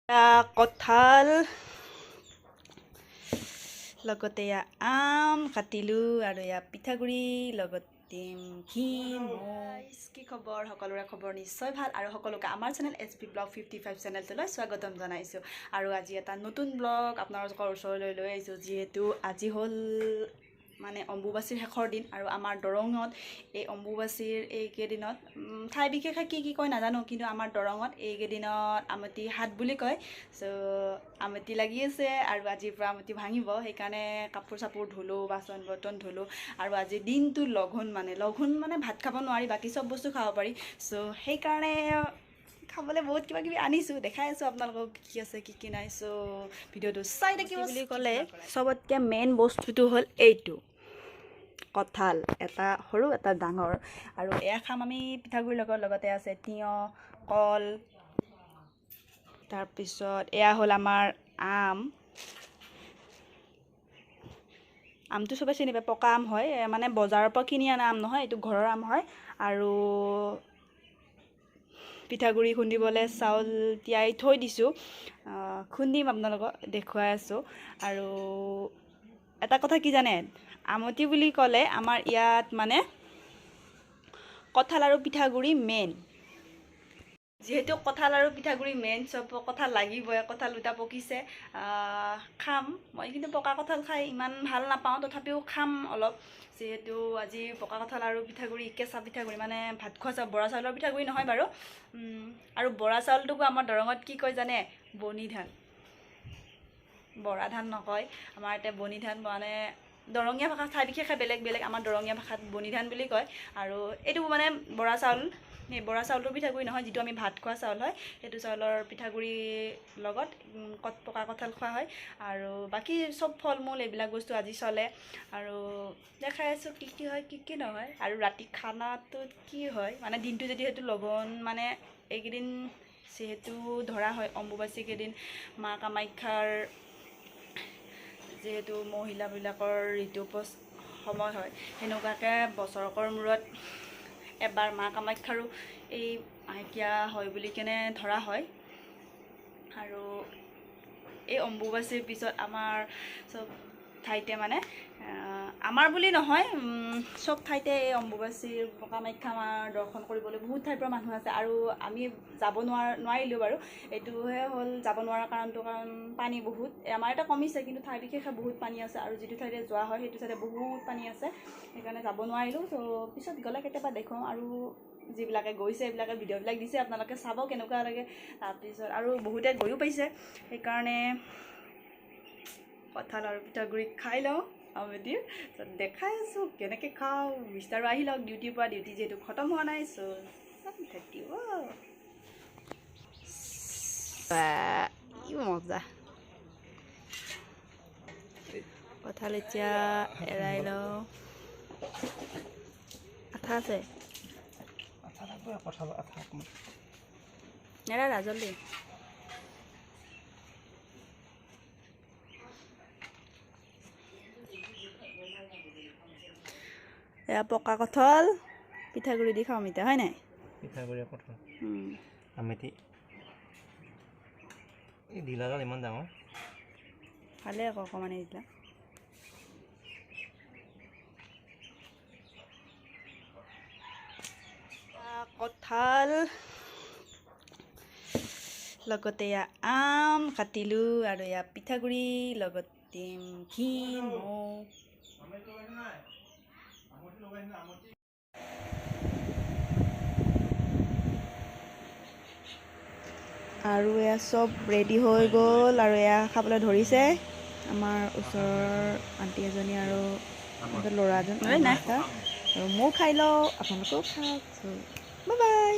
কঁঠাল লগতে আম কাটিলোঁ আৰু পিঠাগুড়ি লগতে ঘি কি খবৰ সকলোৰে খবৰ নিশ্চয় ভাল আৰু সকলোকে আমাৰ চেনেল SP ব্লগ 55 চেনেলটোলৈ স্বাগতম জনাইছোঁ আৰু আজি এটা নতুন ব্লগ আপোনালোকৰ ওচৰলৈ লৈ আহিছোঁ যিহেতু আজি হ'ল মানে অম্বুবাচীৰ শেষৰ দিন আৰু আমাৰ দৰঙত এই অম্বুবাচীৰ এইকেইদিনত ঠাই বিশেষে কি কয় নাজানো কিন্তু আমাৰ দৰঙত এইকেইদিনত আমতি হাত বুলি কয় চ' আমতি লাগি আছে আৰু আজিৰ পৰা আমতি ভাঙিব সেইকাৰণে কাপোৰ চাপোৰ ধুলোঁ বাচন বৰ্তন ধুলোঁ আৰু আজিৰ দিনটো লঘোণ মানে ভাত খাব নোৱাৰি বাকী চব বস্তু খাব পাৰি চ' সেইকাৰণে খাবলৈ বহুত কিবা কিবি আনিছোঁ দেখাই আছোঁ আপোনালোকক কি আছে কি নাই চ' ভিডিঅ'টো চাই থাকিব বুলি ক'লে চবতকৈ মেইন বস্তুটো হ'ল এইটো কঁঠাল এটা সৰু এটা ডাঙৰ আৰু এয়া খাম আমি পিঠাগুড়িৰ লগতে আছে তিয়ঁহ কল তাৰপিছত এয়া হ'ল আমাৰ আমটো চবে চিনি পায় পকা আম হয় মানে বজাৰৰ পৰা কিনি অনা আম নহয় এইটো ঘৰৰ আম হয় আৰু পিঠাগুড়ি খুন্দিবলৈ চাউল তিয়াই থৈ দিছোঁ খুন্দিম আপোনালোকক দেখুৱাই আছোঁ আৰু এটা কথা কি জানে আমতি বুলি ক'লে আমাৰ ইয়াত মানে কঁঠাল আৰু পিঠাগুড়ি মেইন যিহেতু কঁঠাল আৰু পিঠাগুড়ি মেইন চব কঁঠাল লাগিবই কঁঠাল দুটা পকিছে খাম মই কিন্তু পকা কঁঠাল খাই ইমান ভাল নাপাওঁ তথাপিও খাম অলপ যিহেতু আজি পকা কঁঠাল আৰু পিঠাগুড়ি কেঁচা পিঠাগুড়ি মানে ভাত খোৱা চাউল বৰা চাউলৰ পিঠাগুড়ি নহয় বাৰু আৰু বৰা চাউলটোকো আমাৰ দৰঙত কি কয় জানে বনি ধান বৰা ধান নকয় আমাৰ এতিয়া বনি ধান মানে দৰঙীয়া ভাষা ঠাই বিশেষে বেলেগ আমাৰ দৰঙীয়া ভাষাত বনি ধান বুলি কয় আৰু এইটো মানে বৰা চাউল এই বৰা চাউলটোৰ পিঠাগুড়ি নহয় যিটো আমি ভাত খোৱা চাউল হয় সেইটো চাউলৰ পিঠাগুড়িৰ লগত পকা কঁঠাল খোৱা হয় আৰু বাকী চব ফল মূল এইবিলাক বস্তু আজি চলে আৰু দেখাই আছোঁ কি হয় কি নহয় আৰু ৰাতি খানাটোত কি হয় মানে দিনটো যদি সেইটো লঘোণ মানে এইকেইদিন যিহেতু ধৰা হয় অম্বুবাচী কেইদিন মা কামাখ্যাৰ যিহেতু মহিলাবিলাকৰ ঋতুপোষ সময় হয় সেনেকুৱাকৈ বছৰকৰ মূৰত এবাৰ মা কামাখ্যাৰো এই মাহেকীয়া হয় বুলি কেনে ধৰা হয় আৰু এই অম্বুবাচীৰ পিছত আমাৰ চব ঠাইতে মানে আমাৰ বুলি নহয় চব ঠাইতে এই অম্বুবাচীৰ কামাখ্যা মাৰ দৰ্শন কৰিবলৈ বহুত ঠাইৰ পৰা মানুহ আছে আৰু আমি যাব নোৱাৰিলোঁ বাৰু এইটোহে হ'ল যাব নোৱাৰাৰ কাৰণটো কাৰণ পানী বহুত আমাৰ এটা কমিছে কিন্তু ঠাই বিশেষে বহুত পানী আছে আৰু যিটো ঠাইতে যোৱা হয় সেইটো ঠাইতে বহুত পানী আছে সেইকাৰণে যাব নোৱাৰিলোঁ ত' পিছত গ'লে কেতিয়াবা দেখুৱাওঁ আৰু যিবিলাকে গৈছে এইবিলাকে ভিডিঅ'বিলাক দিছে আপোনালোকে চাব কেনেকুৱা লাগে তাৰপিছত আৰু বহুতে গৈও পাইছে সেইকাৰণে কঁঠাল আৰু পিঠাগুড়ি খাই লওঁ আমতিৰ ত' দেখাই আছোঁ কেনেকৈ খাওঁ মিষ্টাৰো আহি লওক ডিউটিৰ পৰা ডিউটি যিহেতু খতম হোৱা নাই চ' চাই থাকিব কি মজা কঁঠাল এতিয়া এৰাই লওঁ আঠা আছে এৰা জলদি এয়া পকা কঁঠাল পিঠাগুড়ি দি খাওঁ এতিয়া হয় নাই পিঠাগুড়ি কঁঠাল আমেতি এই ঢিলাডাল ইমান ডাঙৰ ভালে আকৌ অকণমান দিলা কঁঠাল লগতে আম কাটিলোঁ আৰু পিঠাগুড়ি লগতে ঘি মৌ আৰু এয়া চব ৰেডি হৈ গ'ল আৰু এয়া খাবলৈ ধৰিছে আমাৰ ওচৰৰ আণ্টি এজনী আৰু ল'ৰা এজন আৰু ময়ো খাই লওঁ আপোনালোকেও খাওক বাই বাই